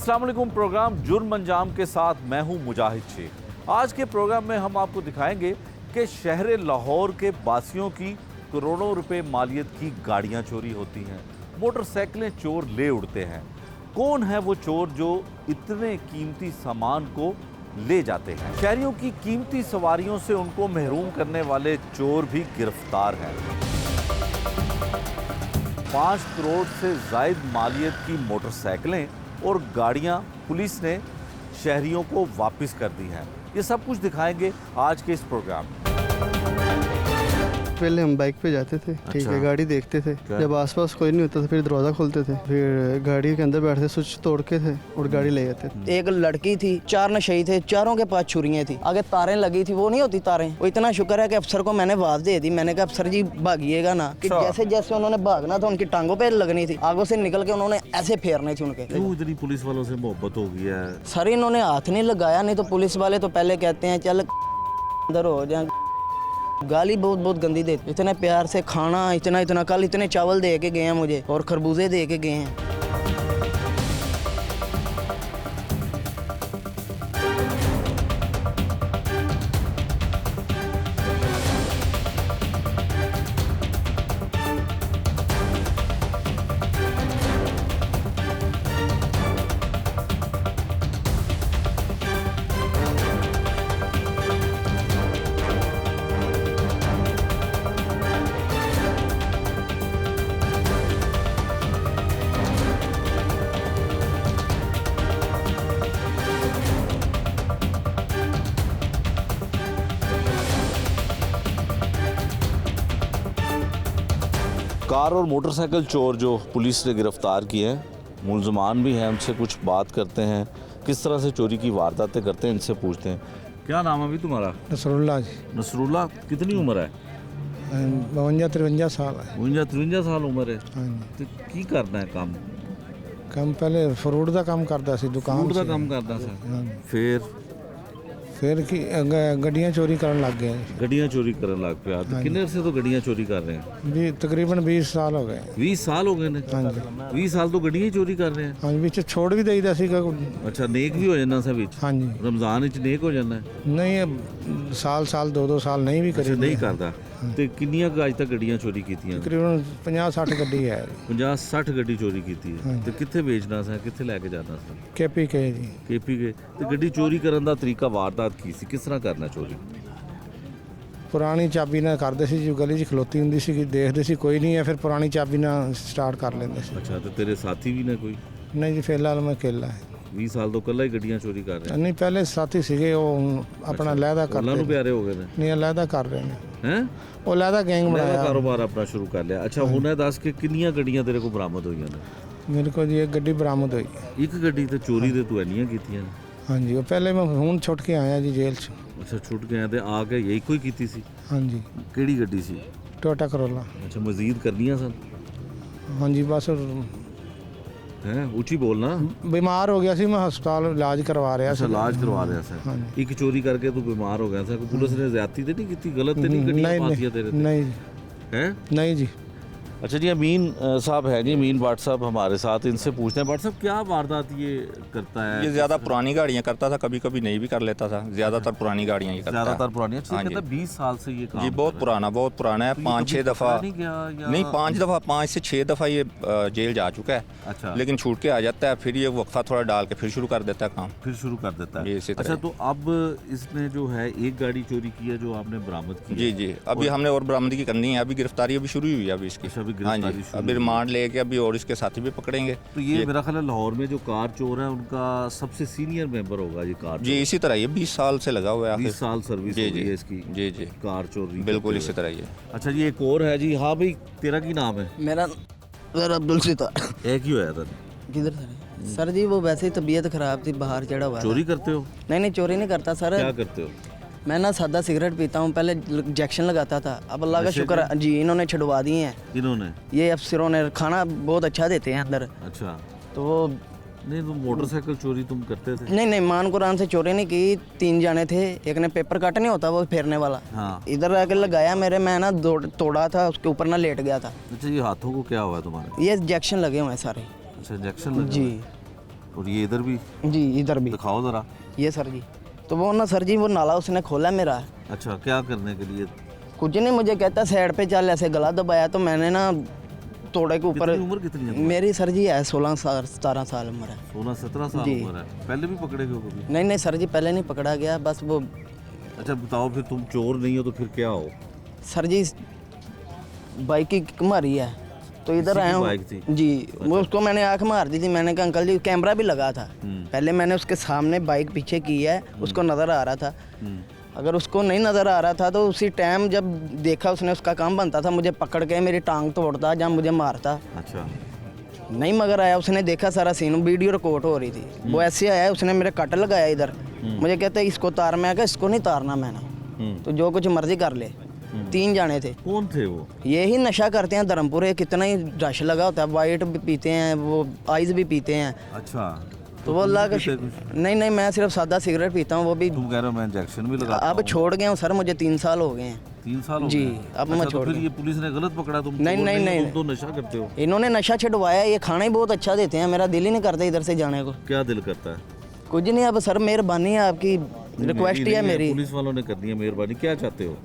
अस्सलाम वालेकुम। प्रोग्राम जुर्म अंजाम के साथ मैं हूं मुजाहिद शेख। आज के प्रोग्राम में हम आपको दिखाएंगे कि शहर लाहौर के बासियों की करोड़ों रुपए मालियत की गाड़ियां चोरी होती हैं, मोटरसाइकिलें चोर ले उड़ते हैं। कौन है वो चोर जो इतने कीमती सामान को ले जाते हैं? शहरियों की कीमती सवारियों से उनको महरूम करने वाले चोर भी गिरफ्तार हैं। 5 करोड़ से जायद मालियत की मोटरसाइकिलें और गाड़ियां पुलिस ने शहरियों को वापस कर दी हैं। ये सब कुछ दिखाएंगे आज के इस प्रोग्राम में। पहले हम बाइक पे जाते थे, ठीक है, गाड़ी देखते थे। जब आसपास कोई नहीं होता था फिर दरवाज़ा खोलते थे, फिर गाड़ी के अंदर बैठते, स्विच तोड़ के थे और गाड़ी ले जाते थे। एक लड़की थी, 4 नशई थे, चारों के पास छुरियाँ थी, आगे तारें लगी थी, वो नहीं होती तारें, वो इतना शुक्र है कि अफसर को मैंने आवाज़ दे दी। मैंने कहा अफसर जी भागिएगा ना, कि जैसे जैसे उन्होंने भागना था उनकी टांगों पे लगनी थी, आगों से निकल के उन्होंने ऐसे फेरने थे उनके। क्यों इतनी पुलिस वालों से मोहब्बत हो गई है? सर इन्होंने हाथ नहीं लगाया, नहीं तो पुलिस वाले तो पहले कहते हैं चल अंदर हो जाए। गाली बहुत बहुत गंदी देते, इतने प्यार से खाना, इतना कल इतने चावल दे के गए हैं मुझे और खरबूजे दे के गए हैं। कार और मोटरसाइकिल चोर जो पुलिस ने गिरफ्तार किए हैं, मुलजमान भी हैं, उनसे कुछ बात करते हैं, किस तरह से चोरी की वारदातें करते हैं, इनसे पूछते हैं। क्या नाम है अभी तुम्हारा? नसरुल्लाह जी। नसरुल्लाह, कितनी उम्र है? 52-53 साल है। 52-53 साल उम्र है। हाँ जी। तो की करना है काम पहले फ्रूट का काम करता सी, दुकान फूड का सी। काम करता था। हाँ जी। फिर की गड्डियाँ चोरी करने लग गए गड्डियां चोरी करने लग पिया। तो किन्ने से तो गड्डियां चोरी कर रहे हैं? भी तकरीबन 20 साल हो गए। 20 साल हो गए ने? हाँ जी। 20 साल तो गड्डियां ही चोरी कर रहे हैं। हाँ जी, बीच छोड़ भी देईदा सी। अच्छा, नेक भी हो जाना सा बीच? हाँ जी। रमजान विच नेक हो जाना है? नहीं, अब साल 2-2 साल नहीं भी करी। नहीं करता। ਤੇ ਕਿੰਨੀਆਂ ਕੁ ਅੱਜ ਤੱਕ ਗੱਡੀਆਂ ਚੋਰੀ ਕੀਤੀਆਂ? तकरीबन 50-60 ਗੱਡੀ ਹੈ। 50-60 ਗੱਡੀ ਚੋਰੀ ਕੀਤੀ ਹੈ। ਹਾਂਜੀ। ਤੇ ਕਿੱਥੇ ਵੇਚਣਾ ਸੀ, ਕਿੱਥੇ ਲੈ ਕੇ ਜਾਣਾ ਸੀ? KPK ਜੀ। KPK। ਤੇ ਗੱਡੀ ਚੋਰੀ ਕਰਨ ਦਾ ਤਰੀਕਾ, ਵਾਰਦਾਤ ਕੀ ਸੀ, ਕਿਸ ਤਰ੍ਹਾਂ ਕਰਨਾ ਚੋਰੀ? ਪੁਰਾਣੀ ਚਾਬੀ ਨਾਲ ਕਰਦੇ ਸੀ, ਜੋ ਗਲੀ 'ਚ ਖਲੋਤੀ ਹੁੰਦੀ ਸੀ, ਦੇਖਦੇ ਸੀ ਕੋਈ ਨਹੀਂ ਹੈ, ਫਿਰ ਪੁਰਾਣੀ ਚਾਬੀ ਨਾਲ ਸਟਾਰਟ ਕਰ ਲੈਂਦੇ ਸੀ। ਅੱਛਾ, ਤੇ ਤੇਰੇ ਸਾਥੀ ਵੀ ਨੇ ਕੋਈ? ਨਹੀਂ ਜੀ, ਫਿਲਹਾਲ ਮੈਂ ਅਕੇਲਾ ਹੈ। 20 ਸਾਲ ਤੋਂ ਇਕੱਲਾ ਹੀ ਗੱਡੀਆਂ ਚੋਰੀ ਕਰ ਰਿਹਾ? ਨਹੀਂ, ਪਹਿਲੇ ਸਾਥੀ ਸੀਗੇ, ਉਹ ਹੁਣ ਆਪਣਾ ਲਹਿਦਾ ਕਰਦੇ ਉਹਨਾਂ ਨੂੰ ਪਿਆਰੇ ਹੋ ਗਏ ਨੇ? ਨਹੀਂ, ਲਹਿਦਾ ਕਰ ਰਹੇ ਨੇ। ਹੈ ਉਹ ਲਹਿਦਾ ਗੈਂਗ ਬਣਾਇਆ, ਕਾਰੋਬਾਰ ਆਪਣਾ ਸ਼ੁਰੂ ਕਰ ਲਿਆ। ਅੱਛਾ, ਹੁਣ ਇਹ ਦੱਸ ਕਿ ਕਿੰਨੀਆਂ ਗੱਡੀਆਂ ਤੇਰੇ ਕੋਲ ਬਰਾਮਦ ਹੋਈਆਂ ਨੇ? ਮੇਰੇ ਕੋਲ ਜੀ ਇੱਕ ਗੱਡੀ ਬਰਾਮਦ ਹੋਈ। ਇੱਕ ਗੱਡੀ ਤੇ ਚੋਰੀ ਦੇ ਤੂੰ ਇੰਨੀਆਂ ਕੀਤੀਆਂ ਨੇ? ਹਾਂਜੀ, ਉਹ ਪਹਿਲੇ ਮੈਂ ਹੁਣ ਛੁੱਟ ਕੇ ਆਇਆ ਜੀ ਜੇਲ੍ਹ 'ਚ। ਅੱਛਾ, ਛੁੱਟ ਕੇ ਆਇਆ ਤੇ ਆ ਕੇ ਇਹੀ ਕੋਈ ਕੀਤੀ ਸੀ? ਹਾਂਜੀ। ਕਿਹੜੀ ਗੱਡੀ ਸੀ? ਟੋਟਾ ਕਰੋਲਾ। ਅੱਛਾ, ਮਜ਼ੀਦ ਕਰਨੀਆਂ ਸਨ? ਹਾਂਜੀ, ਬਸ ਹੈ ਉੱਚੀ ਬੋਲਣਾ। ਬਿਮਾਰ ਹੋ ਗਿਆ ਸੀ, ਮੈਂ ਹਸਪਤਾਲ ਇਲਾਜ ਕਰਵਾ ਰਿਹਾ ਸੀ। ਇਲਾਜ ਕਰਵਾ ਰਿਹਾ ਸੀ। ਹਾਂਜੀ। ਇੱਕ ਚੋਰੀ ਕਰਕੇ ਤੂੰ ਬਿਮਾਰ ਹੋ ਗਿਆ ਸੀ। ਕੋਈ ਪੁਲਿਸ ਨੇ ਜ਼ਿਆਦਤੀ ਤੇ ਨਹੀਂ ਕੀਤੀ? ਗਲਤ ਤੇ ਨਹੀਂ ਗੱਡੀਆਂ ਪਾਤੀਆਂ ਤੇਰੇ ਤੇ? नहीं हैं? नहीं जी। अच्छा जी, अमीन साहब है जी, अमीन भट्ट साहब हमारे साथ, इनसे पूछते हैं। भट्ट साहब, क्या वारदात ये करता है? ये ज़्यादा पुरानी गाड़ियाँ करता था, कभी कभी नहीं भी कर लेता था, ज़्यादातर पुरानी गाड़ियाँ ही करता है। ज़्यादातर पुरानी? अच्छा, हाँ जी। कहता है 20 साल से ये काम जी, बहुत पुराना है। 5-6 दफ़ा नहीं, 5 दफ़ा 5 से 6 दफ़ा ये जेल जा चुका है। अच्छा। लेकिन छूट के आ जाता है, फिर ये वक्फा थोड़ा डाल के फिर शुरू कर देता है काम। फिर शुरू कर देता है। इसी तरह। अच्छा, तो अब इसने जो है एक गाड़ी चोरी की है जो आपने बरामद की? जी जी, अभी हमने और बरामदगी करनी है। अभी गिरफ्तारी अभी शुरू हुई है अभी इसकी। हाँ जी, अभी रिमांड लेके अभी और इसके साथी भी पकड़ेंगे। तो ये मेरा ख्याल है लाहौर में जो कार चोर है उनका सबसे सीनियर मेंबर होगा ये कार जी। इसी तरह ये 20 साल से लगा हुआ है। 20 साल सर्विस हो गई है इसकी। जी जी, कार चोरी बिल्कुल इसी तरह ये। अच्छा जी, एक और है जी। हाँ भाई, तेरा की नाम है? मेरा अब्दुल सितार। एक ही होया था? किधर सर जी, वो वैसे ही तबीयत खराब थी, बाहर चढ़ा हुआ। चोरी करते हो? नहीं, चोरी नहीं करता सर। क्या करते हो? मैं ना सादा सिगरेट पीता हूँ, पहले इंजेक्शन लगाता था, अब अल्लाह का शुक्र है जी इन्होंने छुड़वा दिए हैं। इन्होंने? ये अफसरों ने खाना बहुत अच्छा देते हैं अंदर। अच्छा, तो वो नहीं, तुम मोटरसाइकिल चोरी तुम करते थे? नहीं, मान कुरान से चोरी नहीं की। 3 जाने थे, एक ने पेपर कट नहीं होता वो फेरने वाला, हाँ। इधर आके लगाया मेरे, मैं ना तोड़ा था, उसके ऊपर ना लेट गया था। अच्छा, ये हाथों को क्या हुआ तुम्हारे? ये इंजेक्शन लगे हुए हैं सारे। अच्छा, इंजेक्शन लगे जी। और ये इधर भी जी इधर भी। दिखाओ ज़रा। ये सर जी, तो वो ना सर जी वो नाला उसने खोला मेरा। अच्छा, क्या करने के लिए? कुछ नहीं, मुझे कहता साइड पे चल, ऐसे गला दबाया तो मैंने ना तोड़े के ऊपर। कितनी उम्र कितनी है? मेरी सर जी है 16 साल 17 साल उम्र है। 16-17 साल जी। उम्र है। पहले भी पकड़े गए हो कभी? नहीं नहीं सर जी, पहले नहीं पकड़ा गया, बस वो अच्छा बताओ, फिर तुम चोर नहीं हो तो फिर क्या हो? सर जी बाइक की मारी है तो इधर किसी की आया बाइक थी? हूँ जी। वो उसको मैंने आँख मार दी थी, मैंने कहा अंकल जी, कैमरा भी लगा था। पहले मैंने उसके सामने बाइक पीछे की है, उसको नज़र आ रहा था। अगर उसको नहीं नज़र आ रहा था तो उसी टाइम जब देखा उसने, उसका काम बनता था मुझे पकड़ के मेरी टांग तोड़ता या मुझे मारता। अच्छा। नहीं मगर आया, उसने देखा सारा सीन, वीडियो रिकॉर्ड हो रही थी। वो ऐसे आया, उसने मेरे कट लगाया इधर, मुझे कहता है इसको तार। मैं कहा इसको नहीं तारना मैंने, तो जो कुछ मर्जी कर ले। 3 जाने थे। कौन थे वो? यही नशा करते हैं धर्मपुरे, कितना ही रश लगा होता है, वाइट भी पीते हैं, वो आइस भी पीते हैं। अच्छा, तो वो अल्लाह का पीते कुछ? नहीं नहीं, मैं सिर्फ सादा सिगरेट पीता हूँ, वो भी तुम कह रहे हो मैं इंजेक्शन भी लगाता अब हूँ। छोड़ गया हूँ सर, मुझे 3 साल हो गए हैं। 3 साल हो जी, गए? अब मैं अच्छा, छोड़ तो फिर गया। ये पुलिस ने गलत पकड़ा तुम? नहीं, चोर नहीं, हो, नहीं। तुम तो नशा करते हो। इन्होंने नशा छिड़वाया, ये खाना ही बहुत अच्छा देते हैं, मेरा दिल ही नहीं करता इधर से जाने को। क्या दिल करता है? कुछ नहीं, अब सर मेहरबानी है आपकी, रिक्वेस्ट ही है मेरी। पुलिस वालों ने करनी है मेहरबानी। क्या चाहते हो?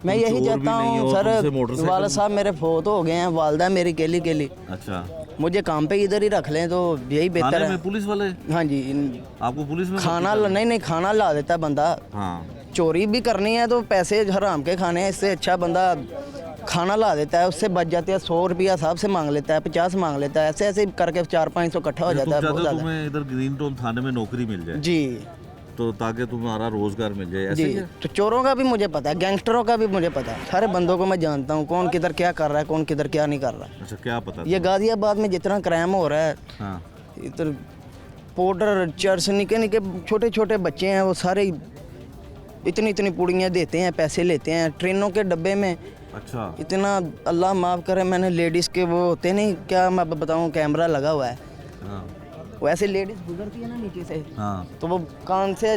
मैं तुम यही चोर भी चाहता नहीं हूँ हो, सर, तुमसे मोटरसाइकिल- वाला साहब मेरे फोत हो गए हैं, वालदा मेरी केली केली, अच्छा, मुझे काम पे इधर ही रख लें तो यही बेहतर थाने है। में पुलिस वाले? हाँ जी, आपको पुलिस में खाना भर्ती नहीं नहीं, खाना ला देता है बंदा। कर- हाँ। चोरी भी करनी है तो पैसे हराम के खाने हैं, इससे अच्छा बंदा खाना ला देता है, उससे बच जाते हैं। 100 रुपया साहब से मांग लेता है, 50 मांग लेता है, ऐसे ऐसे करके 400-500 इकट्ठा हो तुम जाता है, चाहते बहुत हो ज़्यादा। तुम्हें इधर ग्रीन टाउन थाने में नौकरी मिल जाए, जी तो ताकि तुम्हारा रोजगार मिल जाए, ऐसे जी, ही है? तो चोरों का भी मुझे पता है, गैंगस्टरों का भी मुझे पता है, सारे बंदों को मैं जानता हूँ, कौन किधर क्या कर रहा है, कौन किधर क्या नहीं कर रहा है। अच्छा, क्या पता? ये गाजियाबाद में जितना क्राइम हो रहा है, हाँ। इधर पाउडर चर्च, निके निके छोटे छोटे बच्चे हैं, वो सारे इतनी इतनी पुड़ियाँ देते हैं, पैसे लेते हैं ट्रेनों के डब्बे में। अच्छा। इतना अल्लाह माफ़ करे, मैंने लेडीज़ के वो होते नहीं, क्या मैं बताऊँ, कैमरा लगा हुआ है, हाँ। वैसे लेडीज़ गुजरती है ना नीचे से, हाँ। तो वो कान से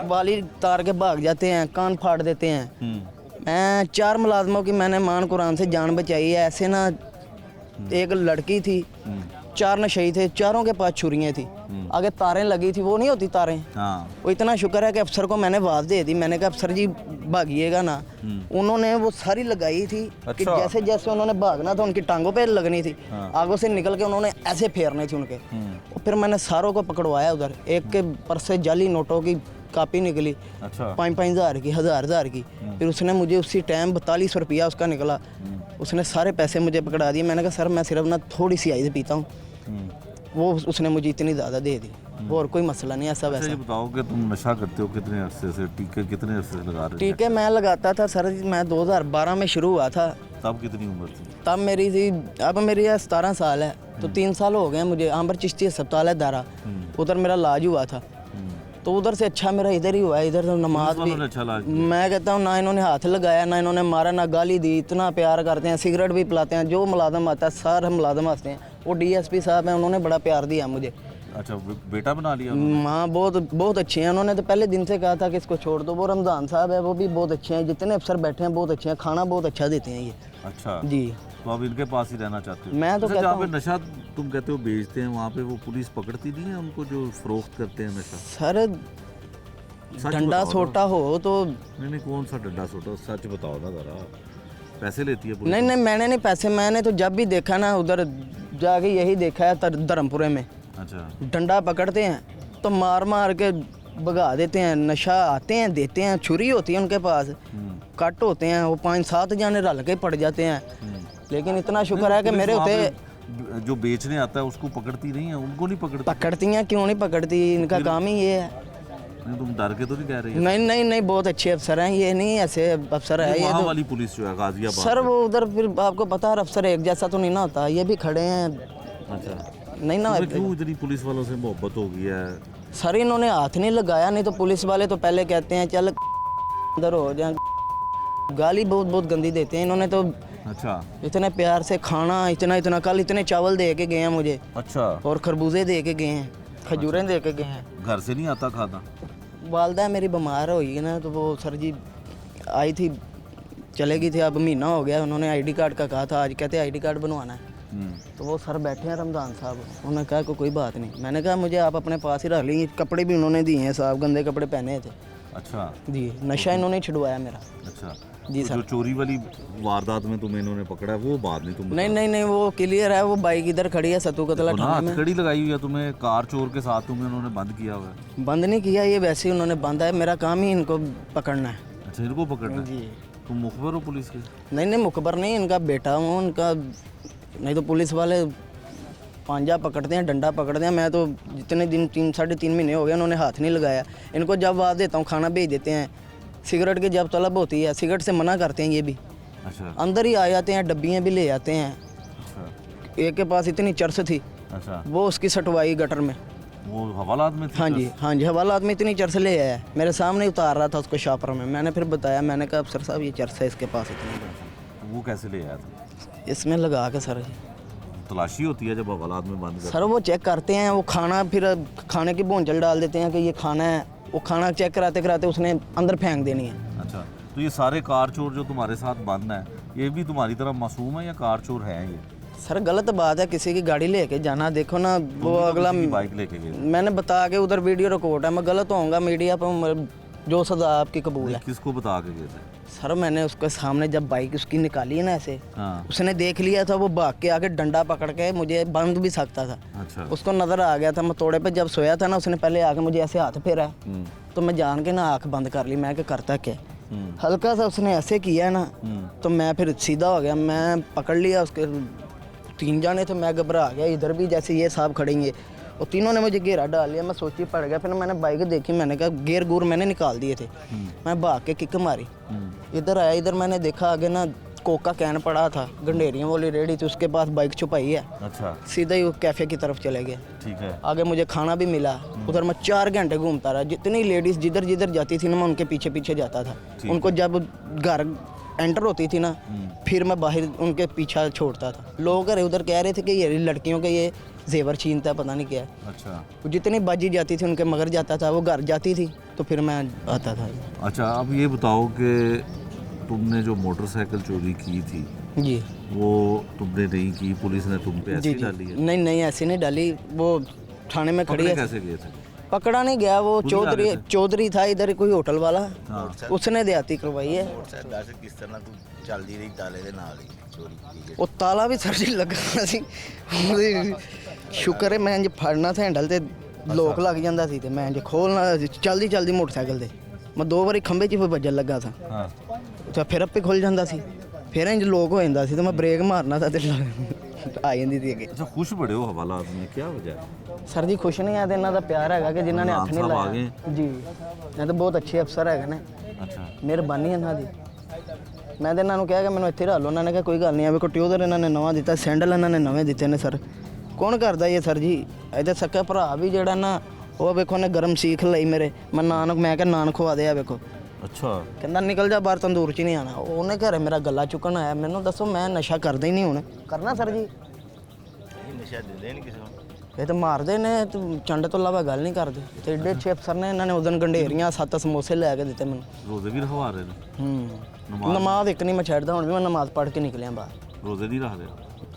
वाली तार के भाग जाते हैं, कान फाड़ देते हैं। मैं 4 मुलाजमों की मैंने मान कुरान से जान बचाई है। ऐसे ना एक लड़की थी, 4 नशे थे, चारों के पास छुरियाँ थी, आगे तारें लगी थी, वो नहीं होती तारें, हाँ। वो इतना शुक्र है कि अफसर को मैंने आवाज़ दे दी, मैंने कहा अफसर जी भागिएगा ना। उन्होंने वो सारी लगाई थी कि अच्छा। जैसे जैसे उन्होंने भागना था, उनकी टांगों पे लगनी थी, आगों से निकल के उन्होंने ऐसे फेरने थे उनके। और फिर मैंने सारों को पकड़वाया उधर, एक के पर्स से जाली नोटों की कापी निकली, अच्छा। 5-5 हज़ार की, 1000 की। फिर उसने मुझे उसी टाइम 42 रुपया उसका निकला, उसने सारे पैसे मुझे पकड़ा दिए। मैंने कहा सर मैं सिर्फ ना थोड़ी सी आइस पीता हूँ, वो उसने मुझे इतनी ज़्यादा दे दी, और कोई मसला नहीं ऐसा अच्छा, वैसा। ये बताओ कि तुम नशा करते हो कितने अरसे से? टीके कितने अरसे से लगा रहे हो? ठीक है, मैं लगाता था सर, मैं 2012 में शुरू हुआ था, तब कितनी उम्र थी? तब मेरी थी, अब मेरी 17 साल है, तो 3 साल हो गए मुझे। आंबर चिश्ती अस्पताल है दारा, उधर मेरा इलाज हुआ था, तो उधर से अच्छा मेरा इधर ही हुआ है। इधर तो नमाज पुलिस वालों ने भी, अच्छा इलाज मैं कहता हूँ ना इन्होंने हाथ लगाया, ना इन्होंने मारा, ना गाली दी, इतना प्यार करते हैं, सिगरेट भी पिलाते हैं, जो मुलाजम आता है सारे मुलाजम हंसते हैं। वो DSP साहब हैं, उन्होंने बड़ा प्यार दिया मुझे। अच्छा, बेटा बना लिया उन्होंने? माँ बहुत बहुत अच्छे हैं, उन्होंने तो पहले दिन से कहा था कि इसको छोड़ दो। वो रमज़ान साहब है, वो भी बहुत अच्छे हैं, जितने अफसर बैठे हैं बहुत अच्छे हैं, खाना बहुत अच्छा देते हैं ये। अच्छा जी, तो अब इनके पास ही रहना चाहते हो? मैं तो अच्छा, कहता जहाँ पे हूँ नशा तुम कहते हो बेचते हैं, वहाँ पे वो पुलिस पकड़ती नहीं है उनको जो फरोख्त करते हैं नशा? सर सच डंडा बताओ सोटा हो तो नहीं नहीं, कौन सा डंडा सोटा? सच बताओ ना जरा। पैसे लेती है पुलिस? नहीं नहीं, मैंने नहीं पैसे, मैंने तो जब भी देखा ना उधर जाके यही देखा है धर्मपुरे में, अच्छा। डंडा पकड़ते हैं तो मार मार के भगा देते हैं। नशा आते हैं, देते हैं, छुरी होती है उनके पास, कट होते हैं, वो 5-7 जाने रल के पड़ जाते हैं। लेकिन इतना शुक्र है कि मेरे पुलिस होते वहाँ पे जो बेचने आता है उसको पकड़ती नहीं है? उनको नहीं पकड़ती? पकड़ती हैं, क्यों नहीं पकड़ती, इनका काम ही ये है। नहीं, तुम डर के तो नहीं कह रही है? नहीं नहीं नहीं, बहुत अच्छे अफसर हैं, ये नहीं ऐसे अफसर है ये वहाँ तो। वाली पुलिस जो है गाजियाबाद सर में। वो उधर फिर आपको पता है अफसर एक जैसा तो नहीं ना होता, ये भी खड़े हैं, अच्छा, नहीं ना। तुम्हें क्यों इतनी पुलिस वालों से मोहब्बत हो गई है? सर इन्होंने हाथ नहीं लगाया, नहीं तो पुलिस वाले तो पहले कहते हैं चल अंदर हो जाए, गाली बहुत बहुत गंदी देते हैं। इन्होंने तो अच्छा। इतने प्यार से खाना, इतना इतना, कल इतने चावल दे के गए हैं मुझे, अच्छा, और खरबूजे दे के गए हैं, खजूरें दे के गए हैं। घर से नहीं आता खाना? वालदा मेरी बीमार हुई ना, तो वो सर जी आई थी, चले गई थी, अब महीना हो गया, उन्होंने ID कार्ड का कहा था, आज कहते ID कार्ड बनवाना है। तो वो सर बैठे हैं रमज़ान साहब, उन्होंने कहा कोई बात नहीं। मैंने कहा मुझे आप अपने पास ही रख लेंगे। कपड़े भी उन्होंने दिए हैं साहब, गंदे कपड़े पहने थे। अच्छा जी, नशा इन्होंने ही छुड़वाया मेरा। अच्छा जी तो सर। जो चोरी वाली वारदात में तुम्हें इन्होंने पकड़ा है वो बात नहीं, तुम नहीं नहीं नहीं, वो क्लियर है। वो बाइक इधर खड़ी है सतू कतला थाने में। हथकड़ी लगाई हुई है तुम्हें, कार चोर के साथ तुम्हें उन्होंने बंद किया हुआ है। बंद नहीं किया, ये वैसे ही उन्होंने बांधा है। मेरा काम ही इनको पकड़ना है। अच्छा इनको पकड़ना है। जी। तुम मुखबिर हो पुलिस के? नहीं नहीं, मुखबर नहीं, इनका बेटा हूँ उनका। नहीं तो पुलिस वाले पांजा पकड़ते हैं, डंडा पकड़ते हैं। मैं तो जितने दिन 3-3.5 महीने हो गए उन्होंने हाथ नहीं लगाया। इनको जब वाद देता हूँ खाना भेज देते हैं। सिगरेट की जब तलब होती है सिगरेट से मना करते हैं ये भी। अच्छा अंदर ही आ जाते हैं, डब्बियाँ भी ले जाते हैं। अच्छा एक के पास इतनी चर्च थी, अच्छा वो उसकी सटवाई गटर में। वो हवालात में थी? हाँ जी हाँ जी, हवालात में इतनी चर्च ले आया। मेरे सामने उतार रहा था उसको शापर में। मैंने फिर बताया, मैंने कहा अफसर साहब ये चर्च है इसके पास इतनी बड़ी। तो वो कैसे ले आया था? इसमें लगा के सर तलाशी होती है जब हवालात में बंद कर? सर वो चेक करते हैं। वो खाना, फिर खाने की भोंचल डाल देते हैं कि ये खाना है। वो खाना चेक कराते कराते उसने अंदर फेंक देनी है। अच्छा तो ये सारे कार चोर जो तुम्हारे साथ बंद है ये भी तुम्हारी तरह मासूम है या कार चोर है ये? सर गलत बात है किसी की गाड़ी लेके जाना। देखो ना वो अगला बाइक लेके गए थे। मैंने बता के उधर वीडियो रिकॉर्ड है। मैं गलत होऊंगा मीडिया पर, जो सजा आपकी कबूल है। किसको बता के गए थे? सर मैंने उसके सामने जब बाइक उसकी निकाली है ना ऐसे, हाँ उसने देख लिया था। वो भाग के आके डंडा पकड़ के मुझे बंद भी सकता था। अच्छा उसको नज़र आ गया था। मैं तोड़े पे जब सोया था ना, उसने पहले आके मुझे ऐसे हाथ फेरा है। तो मैं जान के ना आँख बंद कर ली। मैं क्या करता क्या, हल्का सा उसने ऐसे किया ना, तो मैं फिर सीधा हो गया। मैं पकड़ लिया उसके, 3 जाने थे। मैं घबरा गया। इधर भी जैसे ये साहब खड़ेंगे, और तीनों ने मुझे घेरा डाल लिया। मैं सोची पड़ गया। फिर मैंने बाइक देखी, मैंने कहा गेयर गुर मैंने निकाल दिए थे। मैं भाग के किक मारी, इधर आया। इधर मैंने देखा आगे ना कोका कैन पड़ा था, गंडेरियों वाली रेडी थी, उसके पास बाइक छुपाई है। अच्छा सीधा ही वो कैफ़े की तरफ चले गए। ठीक है। आगे मुझे खाना भी मिला। उधर मैं 4 घंटे घूमता रहा। जितनी लेडीज़ जिधर जिधर जाती थी ना, मैं उनके पीछे पीछे जाता था। उनको जब घर एंटर होती थी ना, फिर मैं बाहर उनके पीछा छोड़ता था। लोग अरे उधर कह रहे थे कि ये लड़कियों के ये जेवर छीनता है, पता नहीं क्या है। अच्छा वो जितनी बाजी जाती थी उनके मगर जाता था। वो घर जाती थी तो फिर मैं आता था। अच्छा अब ये बताओ कि तुमने जो मोटरसाइकिल चोरी की थी जी वो तुमने नहीं की, पुलिस ने तुम पे ऐसी जी डाली है? नहीं नहीं, ऐसे नहीं डाली। वो थाने में खड़ी पकड़े है। कैसे गए थे? पकड़ा नहीं गया। वो खुद ही आ गए थे? चौधरी था इधर कोई होटल वाला, हाँ। उसने देहाती करवाई है। ਦੱਸ ਕਿਸ ਤਰ੍ਹਾਂ ਤੂੰ ਚੱਲਦੀ ਰਹੀ ਤਾਲੇ ਦੇ ਨਾਲ ਹੀ ਚੋਰੀ ਕੀਤੀ ਉਹ ਤਾਲਾ ਵੀ ਸਰ ਜੀ ਲੱਗਾ ਸੀ। ਉਹਦੇ ਸ਼ੁਕਰ ਹੈ ਮੈਂ ਇੰਜ ਫੜਨਾ ਸੀ ਹੈਂਡਲ ਤੇ ਲੋਕ ਲੱਗ ਜਾਂਦਾ ਸੀ ਤੇ ਮੈਂ ਇੰਜ ਖੋਲਣਾ ਚਲਦੀ ਚਲਦੀ ਮੋਟਰਸਾਈਕਲ ਤੇ ਮੈਂ 2 ਵਾਰੀ ਖੰਭੇ 'ਚ ਵੱਜਣ ਲੱਗਾ ਸਾਂ। हाँ ਤੇ ਫਿਰ ਆਪੇ ਖੁੱਲ ਜਾਂਦਾ ਸੀ। ਫਿਰ ਇੰਜ ਲੋਕ ਹੋ ਜਾਂਦਾ ਸੀ ਤੇ ਮੈਂ ਬ੍ਰੇਕ ਮਾਰਨਾ ਤਾਂ ਤੇ ਆ ਜਾਂਦੀ ਸੀ ਅੱਗੇ। अच्छा खुश बड़े हो हवालात में, क्या वजह है? ਸਰ ਜੀ ਖੁਸ਼ ਨਹੀਂ ਆ ਤੇ ਇਹਨਾਂ ਦਾ ਪਿਆਰ ਹੈਗਾ ਕਿ ਜਿਨ੍ਹਾਂ ਨੇ ਹੱਥ ਨਹੀਂ ਸਾਹਿਬ ਆ ਲਾਇਆ। ਜੀ ਇਹ ਤਾਂ ਬਹੁਤ ਅੱਛੇ ਅਫਸਰ ਹੈਗੇ ਨੇ, अच्छा ਮਿਹਰਬਾਨੀ ਇਹਨਾਂ ਦੀ। ਮੈਂ ਤਾਂ ਇਹਨਾਂ ਨੂੰ ਕਿਹਾ ਕਿ ਮੈਨੂੰ ਇੱਥੇ ਰੱਖ ਲਓ। ਉਹਨਾਂ ਨੇ ਕਿਹਾ ਕੋਈ ਗੱਲ ਨਹੀਂ। ਆ ਵੇਖੋ ਟਿਊਜ਼ਰ ਇਹਨਾਂ ਨੇ ਨਵਾਂ ਦਿੱਤਾ, ਸੈਂਡਲ ਇਹਨਾਂ ਨੇ ਨਵੇਂ ਦਿੱਤੇ ਨੇ ਸਰ। ਕੌਣ ਕਰਦਾ ਇਹ ਸਰ ਜੀ? ਇਹਦੇ ਸੱਕਾ ਭਰਾ ਵੀ ਜਿਹੜਾ ਨਾ, ਉਹ ਵੇਖੋ ਨੇ ਗਰਮ ਸੀਖ ਲਈ ਮੇਰੇ। ਮੈਂ ਨਾਨ, ਮੈਂ ਕਿਹਾ ਨਾਨ ਖਵਾ ਦੇ। ਆ ਵੇਖੋ अच्छा ਕਹਿੰਦਾ ਨਿਕਲ ਜਾ ਬਾਹਰ, ਤੰਦੂਰ 'ਚ ਨਹੀਂ ਆਣਾ। ਉਹਨੇ ਘਰੇ ਮੇਰਾ ਗੱਲਾ ਚੁੱਕਣ ਆਇਆ। ਮੈਨੂੰ ਦੱਸੋ ਮੈਂ ਨਸ਼ਾ ਕਰਦਾ ਹੀ ਨਹੀਂ ਹੁਣ, ਕਰਨਾ ਸਰ ਜੀ? ਇਹ ਨਸ਼ਾ ਦਿੰਦੇ ਨਹੀਂ ਕਿਸੇ ਨੂੰ। ਇਹ ਤਾਂ ਮਾਰਦੇ ਨੇ, ਤੇ ਚੰਡ ਤੋਂ ਇਲਾਵਾ ਗੱਲ ਨਹੀਂ ਕਰਦੇ। ਤੇ ਏਡੇ ਅੱਛੇ ਅਫਸਰ ਨੇ। ਇਹਨਾਂ ਨੇ ਉਦੋਂ ਗੰਢੇਰੀਆਂ 7 ਸਮੋਸੇ ਲੈ ਕੇ ਦਿੱਤੇ ਮੈਨੂੰ। रोजे भी रखवा रहे थे? ਨਮਾਜ਼ ਇੱਕ ਨਹੀਂ ਮੈਂ ਛੱਡਦਾ। ਹੁਣ ਵੀ ਮੈਂ ਨਮਾਜ਼ ਪੜ੍ਹ ਕੇ ਨਿਕਲਿਆ ਬਾਹਰ। रोजे नहीं रख रहे?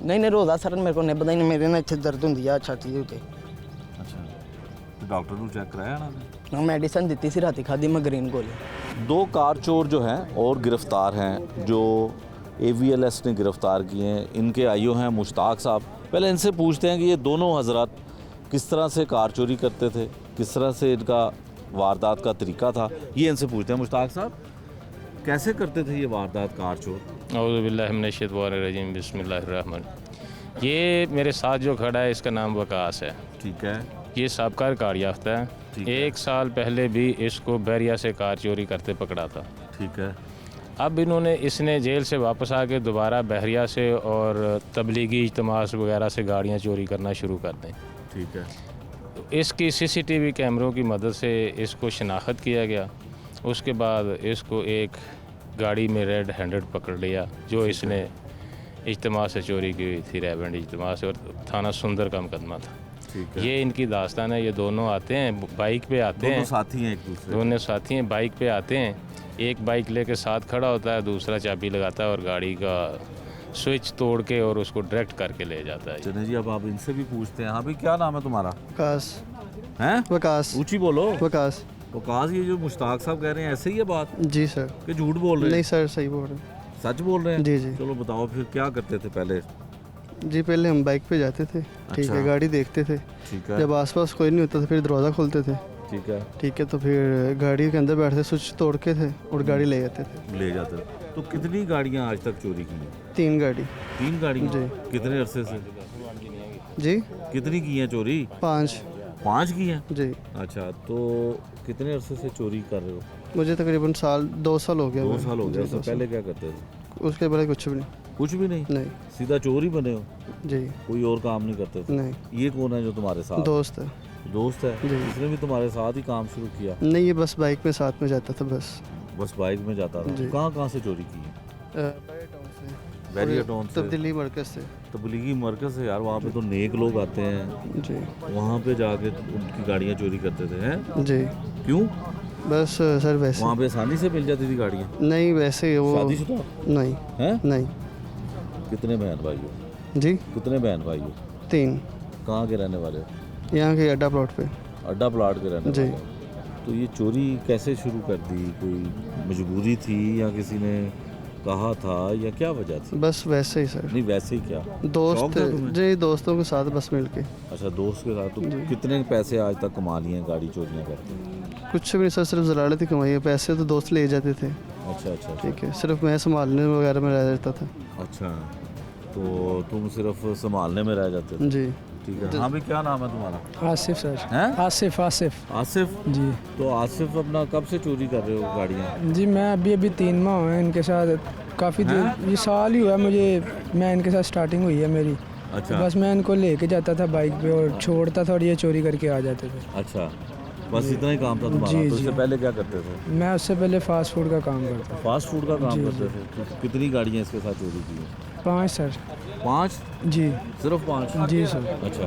ਨਹੀਂ ਨਹੀਂ, ਰੋਜ਼ਾ ਸਰ ਮੇਰੇ ਕੋਲ ਨਿਭਦਾ ਹੀ ਨਹੀਂ। ਮੇਰੇ ਨਾਲ ਇੱਥੇ ਦਰਦ ਹੁੰਦੀ ਆ ਛਾਤੀ ਦੇ ਉੱਤੇ। अच्छा तो डॉक्टर को चेक कराया ना? ਮੈਂ ਮੈਡੀਸਨ ਦਿੱਤੀ ਸੀ ਰਾਤੀ, ਖਾਦੀ ਮੈਂ ਗ੍ਰੀਨ ਗੋਲੀ। 2 कार चोर जो हैं और गिरफ्तार हैं, जो AVLS ने गिरफ्तार किए हैं। इनके आईओ हैं मुश्ताक साहब। पहले इनसे पूछते हैं कि ये दोनों हजरत किस तरह से कार चोरी करते थे, किस तरह से इनका वारदात का तरीका था, ये इनसे पूछते हैं। मुश्ताक साहब कैसे करते थे ये वारदात कार चोर? औज़ुबिल्लाहिमिनश्शैतानिर्रजीम, बिस्मिल्लाहिर्रहमान। ये मेरे साथ जो खड़ा है इसका नाम वकास है। ठीक है। ये साबका रिकॉर्ड याफ्ता है। ठीक है। 1 साल पहले भी इसको बैरिया से कार चोरी करते पकड़ा था। ठीक है। अब इन्होंने, इसने जेल से वापस आके दोबारा बहरिया से और तबलीगी इज्तिमास वगैरह से गाड़ियाँ चोरी करना शुरू कर दें। ठीक है। इसकी CCTV कैमरों की मदद से इसको शनाख्त किया गया। उसके बाद इसको एक गाड़ी में रेड हैंडेड पकड़ लिया, जो इसने इज्तिमा से चोरी की हुई थी, रेवेंड इज्तिमा से, और थाना सुंदर का मुकदमा था। ठीक है। ये इनकी दास्तान है। ये दोनों आते हैं, बाइक पे आते दोनों हैं, साथी हैं एक दूसरे? दोनों साथी हैं, बाइक पे आते हैं। एक बाइक लेके साथ खड़ा होता है, दूसरा चाबी लगाता है और गाड़ी का स्विच तोड़ के और उसको डायरेक्ट करके ले जाता है। चले जी, अब आप इनसे भी पूछते हैं। हाँ भाई, क्या नाम है तुम्हारा? वकास हैं? वकास ऊंची बोलो। वकास। वकास, ये जो मुश्ताक साहब कह रहे हैं ऐसे ही है बात जी सर। कि झूठ बोल रहे नहीं हैं? सर, सही बोल रहे हैं। सच बोल रहे हैं? जी जी चलो बताओ फिर क्या करते थे पहले? जी, पहले हम बाइक पे जाते थे, ठीक अच्छा। है, गाड़ी देखते थे। ठीक है, जब आसपास कोई नहीं होता था फिर दरवाज़ा खोलते थे, ठीक है, ठीक है, तो फिर गाड़ी के अंदर बैठते, स्विच तोड़ के थे और गाड़ी ले जाते थे। ले जाते थे। तो कितनी गाड़ियां आज तक चोरी की हैं? 3 गाड़ी। 3 गाड़ियां? जी। कितने अरसे से? जी कितनी की हैं चोरी? 5। 5 की हैं? जी, अच्छा, तो कितने अरसे से चोरी कर रहे हो? मुझे तकरीबन 2 साल हो गया। 2 साल हो गया। जी, उससे 2 साल। पहले क्या करते थे? उसके पहले कुछ भी नहीं। कुछ भी नहीं? नहीं सीधा चोर ही बने हो? जी, कोई और काम नहीं करते थे? नहीं, ये कौन है जो तुम्हारे साथ? दोस्त है। दोस्त है? जी। इसने भी तुम्हारे साथ ही काम शुरू किया? नहीं, ये बस बाइक में साथ में जाता था बस। बस बाइक में जाता था? जी। कहाँ से चोरी की है? बैरियर टाउन से? तब्दीली मरकज से। तबलीगी मरकज से? यार वहाँ पे तो नेक लोग आते हैं, जी वहाँ पे जाके उनकी गाड़ियाँ चोरी करते थे हैं? जी, क्यों? बस सर वैसे। वहाँ पे आसानी से मिल जाती थी गाड़ियाँ? नहीं, वैसे ही वो। शादीशुदा? नहीं हैं? नहीं। कितने बहन भाई हो? जी, कितने बहन भाई हो? 3। कहाँ के रहने वाले हो? यहाँ के अड्डा प्लॉट पे। अड्डा प्लाट के रहने जी। वाले हो? तो ये चोरी कैसे शुरू कर दी? कोई मजबूरी थी या किसी ने कहा था या क्या वजह थी? बस वैसे ही सर। नहीं वैसे ही क्या? शौक दोस्त। था तुम्हें? जी, दोस्तों के साथ बस मिल के। अच्छा, दोस्त के साथ। तो कितने पैसे आज तक कमा लिए हैं गाड़ी चोरियाँ करके? कुछ भी नहीं सर, सिर्फ ज़रारत ही कमाई है। पैसे तो दोस्त ले जाते थे, अच्छा अच्छा ठीक है, सिर्फ मैं संभालने वगैरह में रह जाता था। अच्छा, तो तुम सिर्फ संभालने में रह जाते थे? जी। ठीक है। हाँ भाई, क्या नाम है तुम्हारा? आसिफ सर। हैं? आसिफ आसिफ आसिफ? जी। तो आसिफ अपना कब से चोरी कर रहे हो गाड़ियाँ? जी, मैं अभी 3 माह हुए हैं इनके साथ। काफ़ी देर, ये साल ही हुआ मुझे, मैं इनके साथ स्टार्टिंग हुई है मेरी। अच्छा बस मैं इनको लेके जाता था बाइक पे और छोड़ता था और ये चोरी करके आ जाते थे। अच्छा, बस इतना ही काम था तुम्हारा? जी, तो इससे जी। पहले क्या करते थे? मैं उससे पहले फास्ट फूड का काम करता फास्ट फूड का काम जी, करते थे? तो कितनी गाड़ियाँ इसके साथ चोरी की हैं? था। 5 सर। 5? जी सिर्फ 5? जी सर। अच्छा,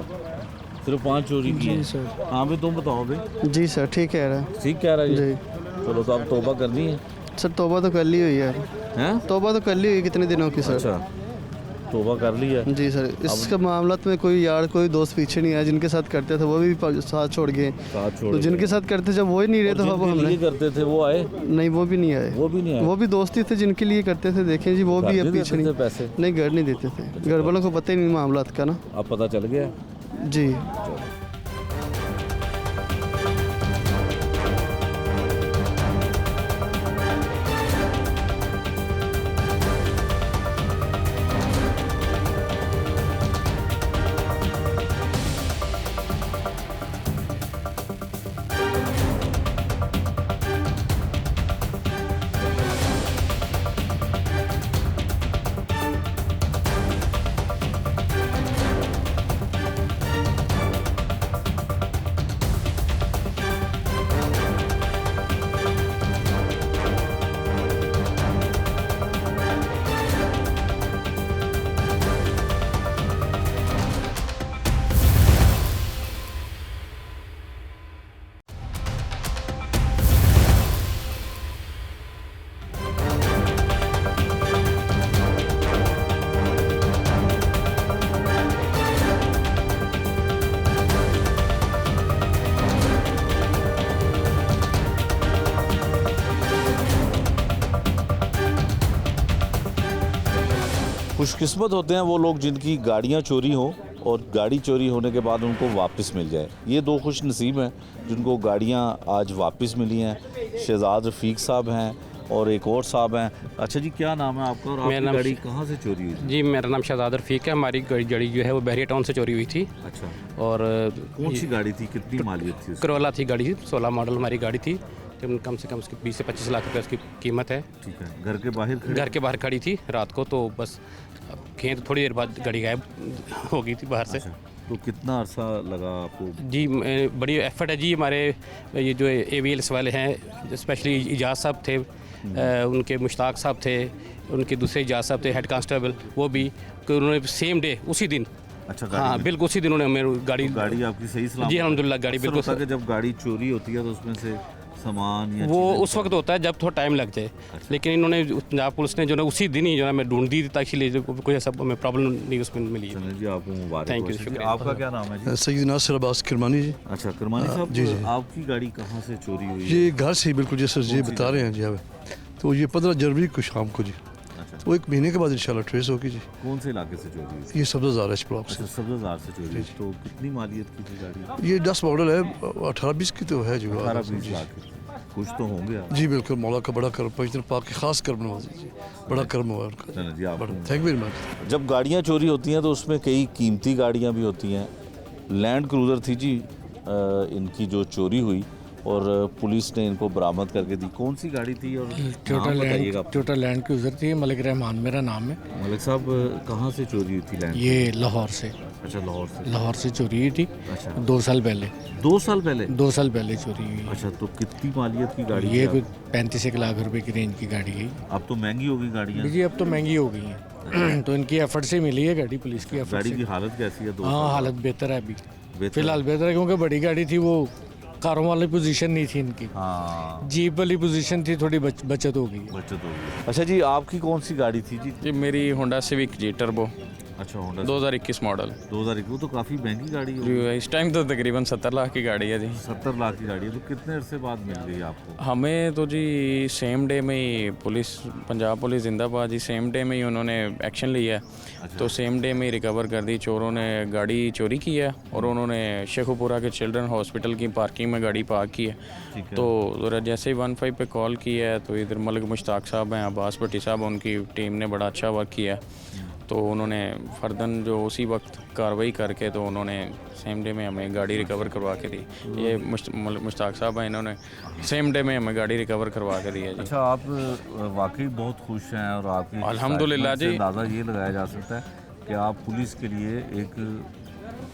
सिर्फ 5 चोरी की जी हैं? सर। हाँ भाई, तुम बताओ भाई। जी सर, ठीक कह रहा है। ठीक कह रहा है ये? जी चलो, तो अब तौबा करनी है? सर, तौबा तो कर ली हुई है। हैं? तौबा तो कर ली हुई कितने दिनों की सर। अच्छा, तौबा कर ली है? जी सर, इसके मामलात में कोई यार कोई दोस्त पीछे नहीं आया। जिनके साथ करते थे वो भी साथ छोड़ गए। साथ छोड़ तो जिनके साथ करते जब वो ही नहीं रहे तो अब जिनके हमने। लिए करते थे वो आए? नहीं, वो भी नहीं आए। वो भी नहीं आए? वो भी दोस्ती थे जिनके लिए करते थे, देखें जी, वो घर भी नहीं अब पीछे देते नहीं। थे पैसे? नहीं, घर नहीं देते थे। घर वालों को पता ही नहीं मामलात का ना। अब पता चल गया? जी। खुशकिस्मत होते हैं वो लोग जिनकी गाड़ियाँ चोरी हों और गाड़ी चोरी होने के बाद उनको वापस मिल जाए। ये 2 खुश नसीब हैं जिनको गाड़ियाँ आज वापस मिली हैं। शहजाद रफ़ीक साहब हैं और एक और साहब हैं। अच्छा जी, क्या नाम है आपका और आपकी मेरा नाम गाड़ी कहाँ से चोरी हुई थी? जी, मेरा नाम शहजाद रफ़ीक है। हमारी गाड़ी जो है वो बैरियर टाउन से चोरी हुई थी। अच्छा, और कौन सी गाड़ी थी? कितनी मालियत थी उसकी? करोला थी गाड़ी, 16 मॉडल हमारी गाड़ी थी। कम से कम उसकी 20 से 25 लाख रुपये उसकी कीमत है। ठीक है। घर के बाहर खड़ी? घर के बाहर खड़ी थी रात को, तो बस खेत थोड़ी देर बाद गाड़ी गायब हो गई थी बाहर से। अच्छा, तो कितना अरसा लगा आपको? जी, बड़ी एफर्ट है जी हमारे। ये जो AVLs वाले हैं, स्पेशली इजाज़ साहब थे, उनके मुश्ताक साहब थे, उनके दूसरे इजाज़ साहब थे, हेड कांस्टेबल, वो भी कि उन्होंने सेम डे उसी दिन। अच्छा, हाँ, बिल्कुल उसी दिन उन्होंने मेरी गाड़ी। गाड़ी आपकी सही सलामत? जी अल्हम्दुलिल्लाह, गाड़ी अक्सर बिल्कुल होता है कि जब गाड़ी चोरी होती है तो उसमें से सामान या वो चीज़ें उस वक्त होता है जब थोड़ा टाइम लग जाए, लेकिन इन्होंने पंजाब पुलिस ने जो है उसी दिन ही जो है मैं ढूंढ दी थी ताकि ले कोई ऐसा हमें प्रॉब्लम नहीं उसमें मिली है। चलें जी, आपको मुबारक Thank हो। you, अच्छा जी, शुक्रिया। आपका क्या नाम है जी? सैयद नासिर अब्बास किरमानी जी। अच्छा, करमानी साहब, जी, जी। आपकी गाड़ी कहाँ से चोरी हुई है? ये घर से ही बिल्कुल जैसे जी बता रहे हैं जी अब, तो ये 15 जनवरी को शाम को जी, अच्छा, तो 1 महीने के बाद इंशाल्लाह ट्रेस होगी जी। कौन से इलाके से चोरी हुई? ये सब्ज़ार एच ब्लॉक अच्छा, से। सब्ज़ार से चोरी हुई। तो कितनी मालियत की थी गाड़ी? ये 10 मॉडल है, 18-20 की तो है जी। 18-20 लाख की। कुछ तो होंगे आप। जी बिल्कुल, मौला का बड़ा करम, पंजतन पाक के खास करम नवाजी जी, बड़ा करम हुआ उनका। चलें जी, आपको थैंक यू वेरी मच। जब गाड़ियाँ चोरी होती हैं तो उसमें कई कीमती गाड़ियाँ भी होती हैं। लैंड क्रूज़र थी जी इनकी जो चोरी हुई, और पुलिस ने इनको बरामद करके दी। कौन सी गाड़ी थी और नाम बताइएगा? छोटा लैंड क्रूज़र थी, मलिक रहमान मेरा नाम है। मलिक साहब, कहाँ से चोरी हुई थी लैंड? ये लाहौर से। अच्छा, लाहौर से चोरी हुई थी। अच्छा, 2 साल पहले। 2 साल पहले? 2 साल पहले चोरी हुई। अच्छा, तो कितनी मालियत की गाड़ी ये थी कुछ 35-1 लाख रुपए की रेंज की गाड़ी है। अब तो महंगी होगी गाड़ियाँ। जी अब तो महंगी हो गई है। तो इनकी एफर्ट से मिली है गाड़ी, पुलिस की एफर्ट गाड़ी से। की हालत कैसी है? 2 हाँ, साल हालत बेहतर है अभी बेहतर? फिलहाल बेहतर है, क्योंकि बड़ी गाड़ी थी, वो कारों वाली पोजीशन नहीं थी इनकी, हाँ, जीप वाली पोजीशन थी, थोड़ी बचत हो गई। बचत होगी। अच्छा जी, आपकी कौन सी गाड़ी थी जी? जी मेरी होंडा सिविक जी टर्बो अच्छा, होंडा 2021 मॉडल 2001। वो तो काफ़ी महंगी गाड़ी जी, होगी। इस टाइम तो तकरीबन 70 लाख की गाड़ी है जी। 70 लाख की गाड़ी है। तो कितने अरसे बाद मिल गई आपको? हमें तो जी सेम डे में ही पुलिस, पंजाब पुलिस जिंदाबाद जी, सेम डे में ही उन्होंने एक्शन लिया है। तो सेम डे में ही रिकवर कर दी। चोरों ने गाड़ी चोरी की है और उन्होंने शेखुपुरा के चिल्ड्रन हॉस्पिटल की पार्किंग में गाड़ी पार्क की है। तो ज़रा जैसे ही 15 पे कॉल की है तो इधर मलिक मुश्ताक साहब हैं, अब्बास भट्टी साहब, उनकी टीम ने बड़ा अच्छा वर्क किया। तो उन्होंने फर्दन जो उसी वक्त कार्रवाई करके तो उन्होंने सेम डे में हमें गाड़ी रिकवर करवा के दी। ये मुश्ताक साहब हैं, इन्होंने सेम डे में हमें गाड़ी रिकवर करवा के दी है जी। अच्छा, आप वाकई बहुत खुश हैं, और आपकी अल्हम्दुलिल्लाह जी। अंदाज़ा ये लगाया जा सकता है कि आप पुलिस के लिए एक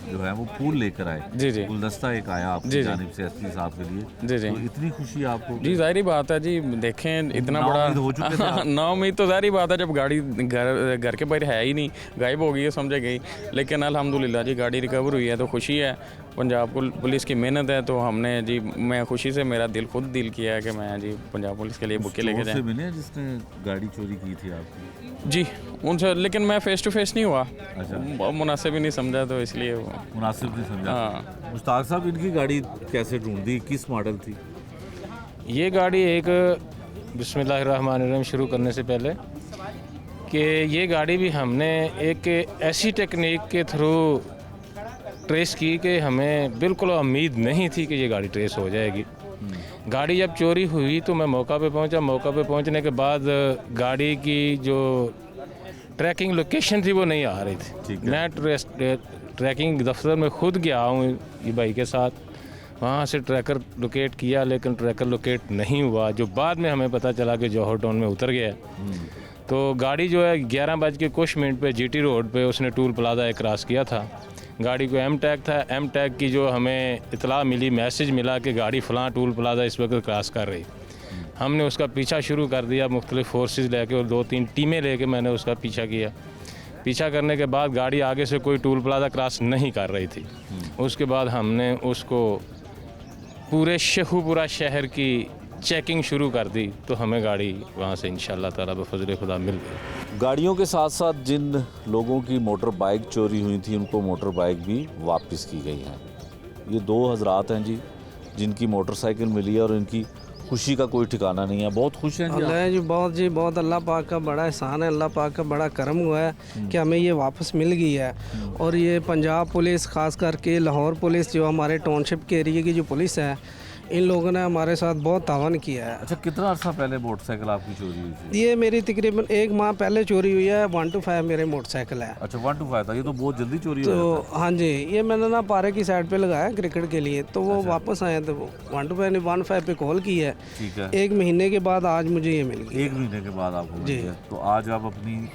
जो है वो फूल लेकर आए। जी जी गुलदस्ता एक आया आपकी जी, जी। जानिब से एसपी साहब के लिए। जी जी तो इतनी खुशी आपको? जी, जाहिर बात है जी। देखें इतना नाउम्मीद हो चुके थे बड़ा आप? नाउम्मीद तो जाहिर बात है, जब गाड़ी घर के बाहर है ही नहीं, गायब हो गई है, समझे गई। लेकिन अल्हम्दुलिल्लाह जी गाड़ी रिकवर हुई है तो खुशी है। पंजाब पुलिस की मेहनत है, तो हमने जी, मैं खुशी से, मेरा दिल खुद दिल किया है कि मैं जी पंजाब पुलिस के लिए बुके लेके चोर से जाए मिले जिसने गाड़ी चोरी की थी आपकी? जी उनसे, लेकिन मैं फेस टू फेस नहीं हुआ। अच्छा, मुनासिब ही नहीं समझा, तो इसलिए वो। मुनासिब नहीं समझा। हाँ। मुश्ताक साहब, इनकी गाड़ी कैसे ढूंढी? किस मॉडल थी? ये गाड़ी एक, बिस्मिल्लाहिर्रहमानिर्रहीम शुरू करने से पहले, कि ये गाड़ी भी हमने एक ऐसी टेक्निक के थ्रू ट्रेस की कि हमें बिल्कुल उम्मीद नहीं थी कि ये गाड़ी ट्रेस हो जाएगी। गाड़ी जब चोरी हुई तो मैं मौका पे पहुंचा। मौका पे पहुंचने के बाद गाड़ी की जो ट्रैकिंग लोकेशन थी वो नहीं आ रही थी। मैं ट्रैकिंग दफ्तर में खुद गया हूँ ये भाई के साथ, वहाँ से ट्रैकर लोकेट किया, लेकिन ट्रैकर लोकेट नहीं हुआ। जो बाद में हमें पता चला कि जौहर टाउन में उतर गया। तो गाड़ी जो है 11 बज के कुछ मिनट पे जीटी रोड पे उसने टूल प्लाजा एक क्रॉस किया था। गाड़ी को एम टैग था। एम टैग की जो हमें इतला मिली, मैसेज मिला कि गाड़ी फ़लाँ टूल प्लाजा इस वक्त क्रॉस कर रही। हमने उसका पीछा शुरू कर दिया, मुख्तलिफ फोर्सेस लेके और 2-3 टीमें लेके मैंने उसका पीछा किया। पीछा करने के बाद गाड़ी आगे से कोई टूल प्लाजा क्रॉस नहीं कर रही थी। उसके बाद हमने उसको पूरे शेखुपुरा शहर की चेकिंग शुरू कर दी, तो हमें गाड़ी वहाँ से इंशाअल्लाह ताला बफज़ल खुदा मिल गई। गाड़ियों के साथ साथ जिन लोगों की मोटर बाइक चोरी हुई थी उनको मोटर बाइक भी वापस की गई हैं। ये 2 हज़रात हैं जी जिनकी मोटरसाइकिल मिली है, और इनकी खुशी का कोई ठिकाना नहीं है। बहुत खुश हैं जी अल्लाह जी बहुत अल्लाह पाक का बड़ा एहसान है, अल्लाह पाक का बड़ा करम हुआ है कि हमें ये वापस मिल गई है। और ये पंजाब पुलिस, ख़ास करके लाहौर पुलिस, जो हमारे टाउनशिप के एरिए की जो पुलिस है, इन लोगों ने हमारे साथ बहुत तावन किया है। अच्छा, कितना अर्सा पहले मोटरसाइकिल आपकी चोरी हुई थी? ये मेरी तकरीबन 1 माह पहले चोरी हुई है। 125 मेरे मोटरसाइकिल है। अच्छा, 125 था। ये तो बहुत जल्दी चोरी हो तो जाता है। हाँ जी, ये मैंने ना पारे की साइड पे लगाया क्रिकेट के लिए, तो वो वापस आए तो 125 ने 15 पे कॉल की है। ठीक है। 1 महीने के बाद आज मुझे ये मिल गई। 1 महीने के बाद आपको मिल गया। तो आज आप अपनी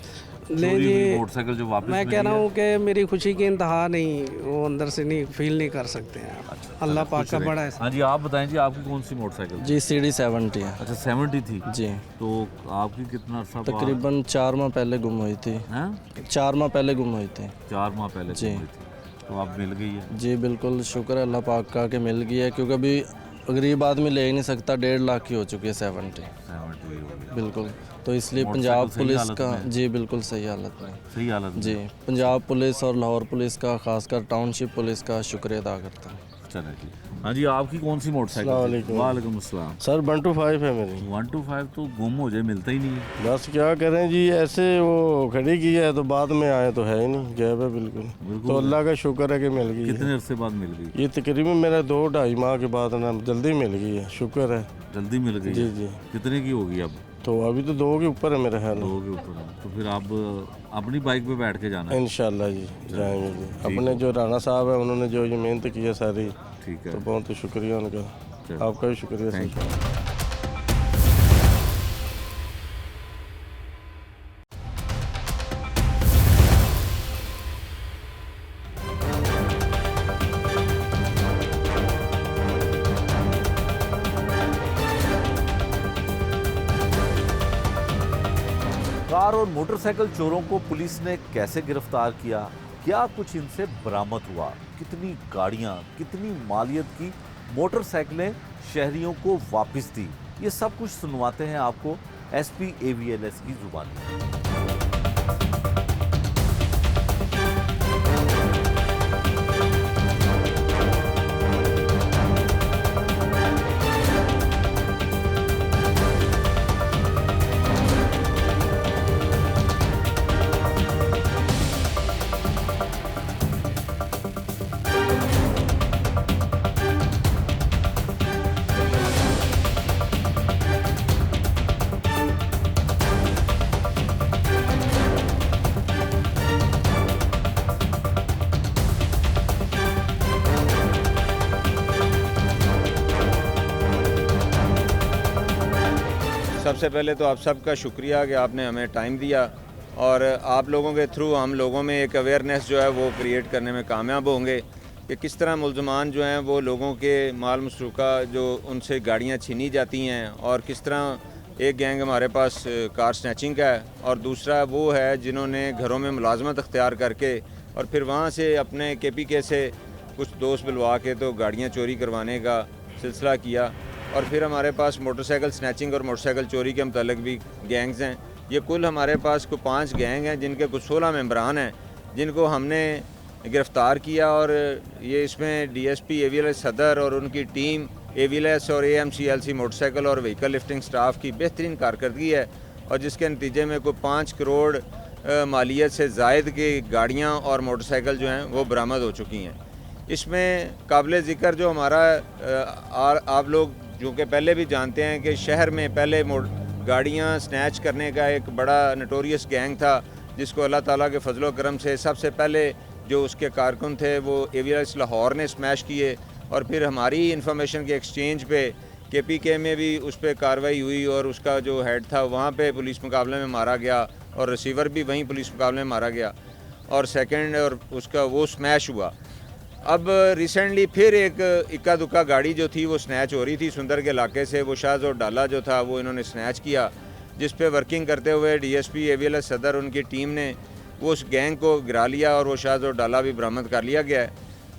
ले चोरी हुई जी, मोटरसाइकिल जो वापस मैं मिली कह रहा है, हूँ कि मेरी खुशी की इंतहा नहीं, वो अंदर से नहीं फील नहीं कर सकते हैं। अल्लाह पाक का बड़ा है। हाँ जी, आप बताएं जी, आपकी कौन सी मोटरसाइकिल? जी CD 70 है। अच्छा, 70 थी जी। तो आपकी कितना अर्सा तकरीबन 4 माह पहले गुम हुई थी। हैं? 4 माह पहले गुम हुई थी। 4 माह पहले जी। गुम हुई थी। तो आप मिल गई है? जी बिल्कुल, शुक्र है अल्लाह पाक का कि मिल गई है, क्योंकि अभी गरीब आदमी ले ही नहीं सकता, 1.5 लाख की हो चुकी है 70। बिल्कुल, तो इसलिए पंजाब पुलिस का जी बिल्कुल सही हालत में, सही हालत में। जी पंजाब पुलिस और लाहौर पुलिस का, खासकर टाउनशिप पुलिस का शुक्रिया अदा करता हूँ। चलो जी। हाँ जी, आपकी कौन सी मोटरसाइकिल? वालेकुम अस्सलाम। सर 125 है मेरी। 125 तो गुम हो जाए, मिलता ही नहीं है। बस क्या करें जी, ऐसे वो खड़ी की है तो बाद में आए तो है ही नहीं, गैब है बिल्कुल। तो अल्लाह का शुक्र है कि मिल गई। कितने अरसे बाद मिल गई? ये तकरीबन मेरा 2-2.5 माह के बाद ना जल्दी मिल गई है, शुक्र है। जल्दी मिल गई? जी जी। कितने की होगी अब? तो अभी तो 2 के ऊपर है मेरा ख्याल। 2 के ऊपर है। तो फिर आप अपनी बाइक पे बैठ के जाना है? इंशाल्लाह जी जाएंगे जी। अपने जो राणा साहब है उन्होंने जो ये मेहनत की है सारी, ठीक है, तो बहुत शुक्रिया उनका, आपका भी शुक्रिया सर। कार और मोटरसाइकिल चोरों को पुलिस ने कैसे गिरफ्तार किया? क्या कुछ इनसे बरामद हुआ? कितनी गाड़ियां, कितनी मालियत की मोटरसाइकिलें शहरियों को वापस दी? ये सब कुछ सुनवाते हैं आपको एसपी एवीएलएस की जुबान में। सबसे पहले तो आप सबका शुक्रिया कि आपने हमें टाइम दिया और आप लोगों के थ्रू हम लोगों में एक अवेयरनेस जो है वो क्रिएट करने में कामयाब होंगे कि किस तरह मुल्ज़मान जो हैं वो लोगों के माल मसरूक़ा जो उनसे गाड़ियां छीनी जाती हैं, और किस तरह एक गैंग हमारे पास कार स्नैचिंग का है और दूसरा वो है जिन्होंने घरों में मुलाजमत अख्तियार करके और फिर वहाँ से अपने KPK से कुछ दोस्त बुलवा के तो गाड़ियाँ चोरी करवाने का सिलसिला किया। और फिर हमारे पास मोटरसाइकिल स्नैचिंग और मोटरसाइकिल चोरी के मतलब भी गैंग्स हैं। ये कुल हमारे पास को 5 गैंग हैं जिनके कुछ 16 मेंबरान हैं जिनको हमने गिरफ़्तार किया। और ये इसमें DSP AVLS सदर और उनकी टीम AVLS और AMCLC मोटरसाइकिल और व्हीकल लिफ्टिंग स्टाफ की बेहतरीन कारकर्दगी है और जिसके नतीजे में कोई 5 करोड़ मालियत से ज़ायद की गाड़ियाँ और मोटरसाइकिल जो हैं वो बरामद हो चुकी हैं। इसमें काबिल ज़िक्र जो हमारा आप लोग जो कि पहले भी जानते हैं कि शहर में पहले गाड़ियां स्नैच करने का एक बड़ा नटोरियस गैंग था जिसको अल्लाह ताला के फजलो करम से सबसे पहले जो उसके कारकुन थे वो AVLS लाहौर ने स्मैश किए और फिर हमारी इंफॉर्मेशन के एक्सचेंज पे KPK में भी उस पर कार्रवाई हुई और उसका जो हेड था वहाँ पे पुलिस मुकाबले में मारा गया और रिसीवर भी वहीं पुलिस मुकाबले में मारा गया और सेकेंड और उसका वो स्मैश हुआ। अब रिसेंटली फिर एक इक्का दुक्का गाड़ी जो थी वो स्नैच हो रही थी सुंदर के इलाके से, वो शाहज और डाला जो था वो इन्होंने स्नैच किया, जिस पे वर्किंग करते हुए DSP AVLS सदर उनकी टीम ने वो उस गैंग को गिरा लिया और वो शाहज और डाला भी बरामद कर लिया गया है।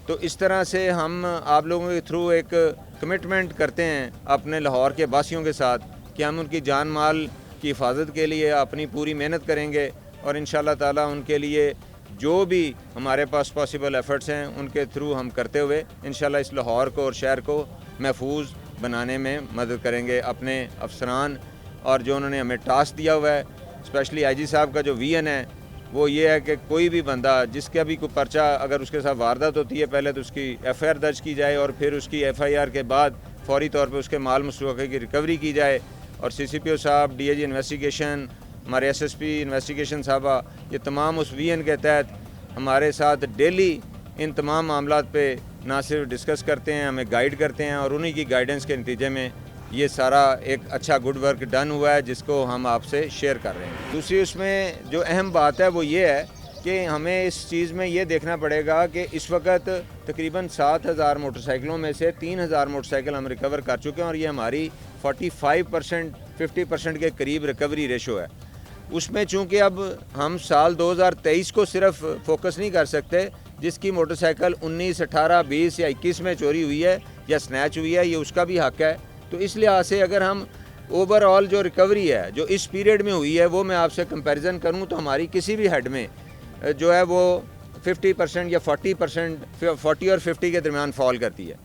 तो इस तरह से हम आप लोगों के थ्रू एक कमिटमेंट करते हैं अपने लाहौर के वासियों के साथ कि हम उनकी जान माल की हिफाजत के लिए अपनी पूरी मेहनत करेंगे और इंशाअल्लाह ताला उनके लिए जो भी हमारे पास पॉसिबल एफर्ट्स हैं उनके थ्रू हम करते हुए इंशाल्लाह इस लाहौर को और शहर को महफूज बनाने में मदद करेंगे। अपने अफसरान और जो उन्होंने हमें टास्क दिया हुआ है, स्पेशली IG साहब का जो VN है वो ये है कि कोई भी बंदा जिसका भी कोई पर्चा अगर उसके साथ वारदात होती है पहले तो उसकी FIR दर्ज की जाए और फिर उसकी FIR के बाद फौरी तौर पर उसके माल मसरूक़े की रिकवरी की जाए। और CCPO साहब, DIG इन्वेस्टिगेशन, हमारे SSP इन्वेस्टिगेशन साहबा, ये तमाम उस VN के तहत हमारे साथ डेली इन तमाम मामलात पे ना सिर्फ डिस्कस करते हैं, हमें गाइड करते हैं और उन्हीं की गाइडेंस के नतीजे में ये सारा एक अच्छा गुड वर्क डन हुआ है जिसको हम आपसे शेयर कर रहे हैं। दूसरी उसमें जो अहम बात है वो ये है कि हमें इस चीज़ में ये देखना पड़ेगा कि इस वक्त तकरीबन 7,000 मोटरसाइकिलों में से 3,000 मोटरसाइकिल हम रिकवर कर चुके हैं और ये हमारी 50% के करीब रिकवरी रेशो है। उसमें चूँकि अब हम साल 2023 को सिर्फ फोकस नहीं कर सकते जिसकी मोटरसाइकिल 19, 18, 20 या 21 में चोरी हुई है, या स्नैच हुई है, ये उसका भी हक है। तो इस लिहाज से अगर हम ओवरऑल जो रिकवरी है जो इस पीरियड में हुई है वो मैं आपसे कंपैरिजन करूं तो हमारी किसी भी हेड में जो है वो 50% या 40%, 40 और 50 के दरमियान फॉल करती है।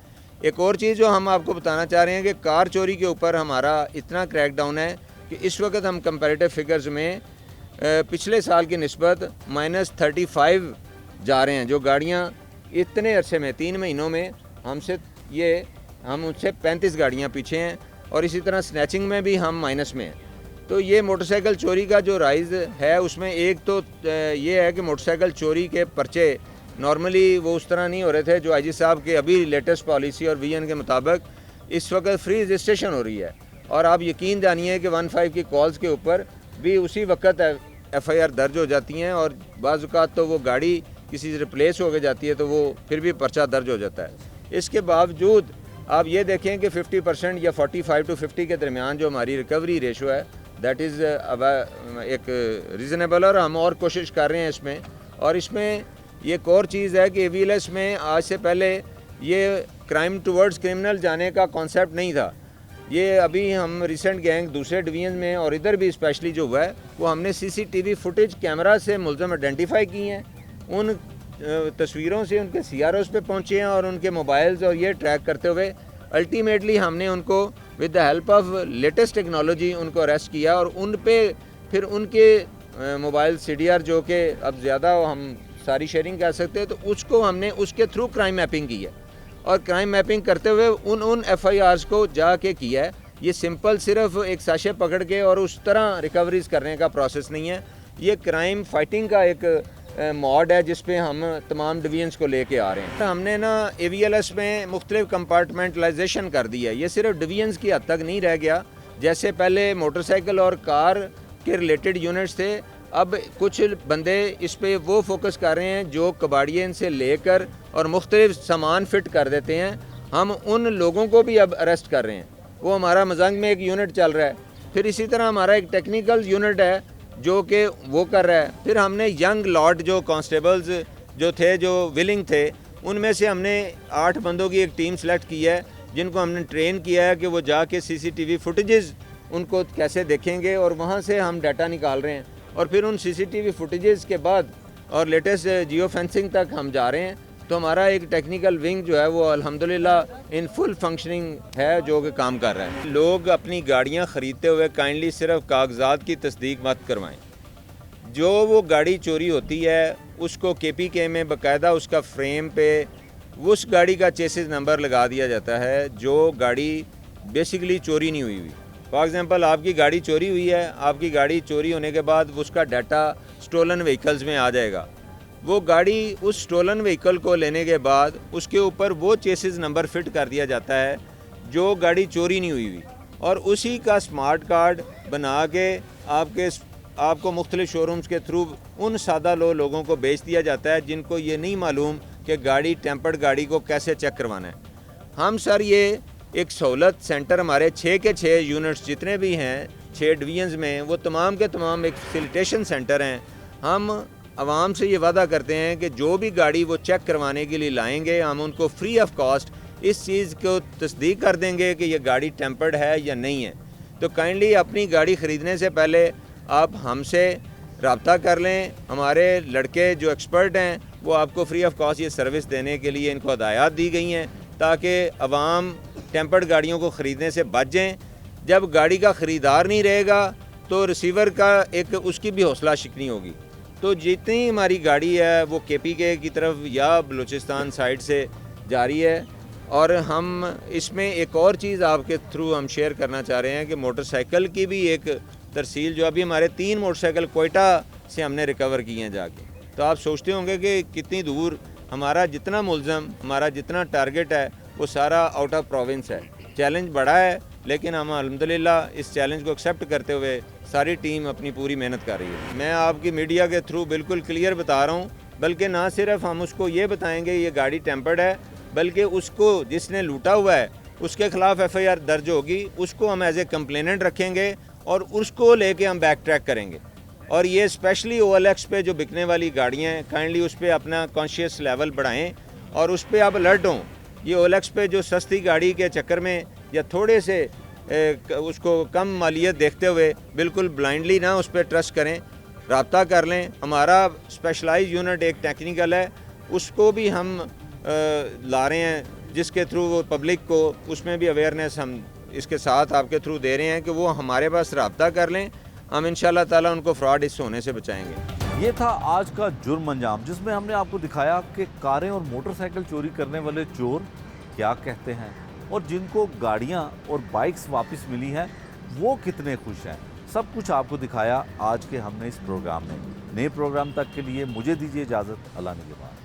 एक और चीज़ जो हम आपको बताना चाह रहे हैं कि कार चोरी के ऊपर हमारा इतना क्रैकडाउन है कि इस वक्त हम कंपैरेटिव फिगर्स में पिछले साल की निस्बत -35 जा रहे हैं। जो गाड़ियाँ इतने अरसे में 3 महीनों में हम उनसे 35 गाड़ियाँ पीछे हैं और इसी तरह स्नैचिंग में भी हम माइनस में हैं। तो ये मोटरसाइकिल चोरी का जो राइज़ है उसमें एक तो ये है कि मोटरसाइकिल चोरी के पर्चे नॉर्मली वो उस तरह नहीं हो रहे थे जो आईजी साहब के अभी लेटेस्ट पॉलिसी और विजन के मुताबिक इस वक्त फ्री रजिस्ट्रेशन हो रही है। और आप यकीन जानिए कि 15 की कॉल्स के ऊपर भी उसी वक्त FIR दर्ज हो जाती हैं और बाज़ औक़ात तो वो गाड़ी किसी से रिप्लेस हो के जाती है तो वो फिर भी पर्चा दर्ज हो जाता है। इसके बावजूद आप ये देखें कि 50% या 45 to 50 के दरमियान जो हमारी रिकवरी रेशो है दैट इज़ एक रीज़नेबल, और हम और कोशिश कर रहे हैं इसमें। और इसमें ये एक और चीज़ है कि AVLS में आज से पहले ये क्राइम टुवर्ड्स क्रिमिनल जाने का कॉन्सेप्ट नहीं था। ये अभी हम रिसेंट गैंग दूसरे डिवीज़न में और इधर भी स्पेशली जो हुआ है वो हमने CCTV फुटेज कैमरा से मुलज़म आइडेंटिफाई किए हैं, उन तस्वीरों से उनके CROs पे पहुँचे हैं और उनके मोबाइल्स और ये ट्रैक करते हुए अल्टीमेटली हमने उनको with the help of latest technology उनको अरेस्ट किया और उन पे फिर उनके मोबाइल CDR जो कि अब ज़्यादा हम सारी शेयरिंग कर सकते हैं तो उसको हमने उसके थ्रू क्राइम मैपिंग की है और क्राइम मैपिंग करते हुए उन FIRs को जाके किया है। ये सिंपल सिर्फ एक साशे पकड़ के और उस तरह रिकवरीज करने का प्रोसेस नहीं है, ये क्राइम फाइटिंग का एक मॉड है जिस पे हम तमाम डिवीजन्स को लेके आ रहे हैं। हमने ना AVLS में मुख्तलिफ कंपार्टमेंटलाइजेशन कर दी है, ये सिर्फ डिवीजन्स की हद तक नहीं रह गया। जैसे पहले मोटरसाइकिल और कार के रिलेटेड यूनिट्स थे, अब कुछ बंदे इस पे वो फोकस कर रहे हैं जो कबाड़ियन से लेकर और मुख्तलिफ सामान फिट कर देते हैं, हम उन लोगों को भी अब अरेस्ट कर रहे हैं। वो हमारा मजंग में एक यूनिट चल रहा है, फिर इसी तरह हमारा एक टेक्निकल यूनिट है जो कि वो कर रहा है। फिर हमने यंग लॉट जो कांस्टेबल्स जो थे जो विलिंग थे उनमें से हमने 8 बंदों की एक टीम सेलेक्ट की है जिनको हमने ट्रेन किया है कि वो जाके CCTV फुटेजेस उनको कैसे देखेंगे और वहाँ से हम डाटा निकाल रहे हैं और फिर उन CCTV फुटेजेस के बाद और लेटेस्ट जियो फेंसिंग तक हम जा रहे हैं। तो हमारा एक टेक्निकल विंग जो है वो अल्हम्दुलिल्लाह इन फुल फंक्शनिंग है जो कि काम कर रहा है। लोग अपनी गाड़ियाँ ख़रीदते हुए काइंडली सिर्फ कागजात की तस्दीक मत करवाएं। जो वो गाड़ी चोरी होती है उसको KPK में बाकायदा उसका फ्रेम पे उस गाड़ी का चेसिस नंबर लगा दिया जाता है जो गाड़ी बेसिकली चोरी नहीं हुई। फॉर एग्ज़ाम्पल आपकी गाड़ी चोरी हुई है, आपकी गाड़ी चोरी होने के बाद उसका डाटा स्टोलन व्हीकल्स में आ जाएगा। वो गाड़ी उस स्टोलन व्हीकल को लेने के बाद उसके ऊपर वो चेसिस नंबर फिट कर दिया जाता है जो गाड़ी चोरी नहीं हुई और उसी का स्मार्ट कार्ड बना के आपको मुख्तलिफ शोरूम्स के थ्रू उन सादा लोगों को बेच दिया जाता है जिनको ये नहीं मालूम कि गाड़ी टेम्पर्ड गाड़ी को कैसे चेक करवाना है। हम सर ये एक सहूलत सेंटर हमारे 6 के 6 यूनिट्स जितने भी हैं 6 डिवीजन्स में वो तमाम के तमाम एक फैसिलिटेशन सेंटर हैं। हम आवाम से ये वादा करते हैं कि जो भी गाड़ी वो चेक करवाने के लिए लाएंगे हम उनको फ्री ऑफ कॉस्ट इस चीज़ को तस्दीक कर देंगे कि ये गाड़ी टेम्पर्ड है या नहीं है। तो काइंडली अपनी गाड़ी ख़रीदने से पहले आप हमसे रब्ता कर लें। हमारे लड़के जो एक्सपर्ट हैं वो आपको फ्री ऑफ कॉस्ट ये सर्विस देने के लिए इनको हदायत दी गई हैं ताकि अवाम टेम्पर्ड गाड़ियों को ख़रीदने से बच जाएँ। जब गाड़ी का ख़रीदार नहीं रहेगा तो रिसीवर का एक उसकी भी हौसला शिकनी होगी। तो जितनी हमारी गाड़ी है वो KPK की तरफ या बलूचिस्तान साइड से जारी है। और हम इसमें एक और चीज़ आपके थ्रू हम शेयर करना चाह रहे हैं कि मोटरसाइकिल की भी एक तरसील जो अभी हमारे 3 मोटरसाइकिल कोयटा से हमने रिकवर किए हैं जाके। तो आप सोचते होंगे कि कितनी दूर हमारा जितना मुल्ज़म हमारा जितना टारगेट है वो सारा आउट ऑफ प्रोविंस है। चैलेंज बड़ा है लेकिन हम अल्हम्दुलिल्लाह इस चैलेंज को एक्सेप्ट करते हुए सारी टीम अपनी पूरी मेहनत कर रही है। मैं आपकी मीडिया के थ्रू बिल्कुल क्लियर बता रहा हूँ, बल्कि ना सिर्फ हम उसको ये बताएंगे ये गाड़ी टेम्पर्ड है बल्कि उसको जिसने लूटा हुआ है उसके ख़िलाफ़ FIR दर्ज होगी, उसको हम एज ए कंप्लेनेंट रखेंगे और उसको लेके हम बैक ट्रैक करेंगे। और ये स्पेशली OLX पे जो बिकने वाली गाड़ियाँ हैं काइंडली उस पर अपना कॉन्शियस लेवल बढ़ाएँ और उस पर आप अलर्ट हों ये ओलेक्स पे जो सस्ती गाड़ी के चक्कर में या थोड़े से उसको कम मालियत देखते हुए बिल्कुल ब्लाइंडली ना उस पर ट्रस्ट करें, रब्ता कर लें। हमारा स्पेशलाइज यूनिट एक टेक्निकल है, उसको भी हम ला रहे हैं, जिसके थ्रू वो पब्लिक को उसमें भी अवेयरनेस हम इसके साथ आपके थ्रू दे रहे हैं कि वो हमारे पास रब्ता कर लें। हम इंशाल्लाह ताला उनको फ्रॉड इस होने से बचाएंगे। ये था आज का जुर्म अंजाम, जिसमें हमने आपको दिखाया कि कारें और मोटरसाइकिल चोरी करने वाले चोर क्या कहते हैं और जिनको गाड़ियां और बाइक्स वापस मिली हैं वो कितने खुश हैं। सब कुछ आपको दिखाया आज के हमने इस प्रोग्राम में। नए प्रोग्राम तक के लिए मुझे दीजिए इजाज़त। अल्लाह निगहबान।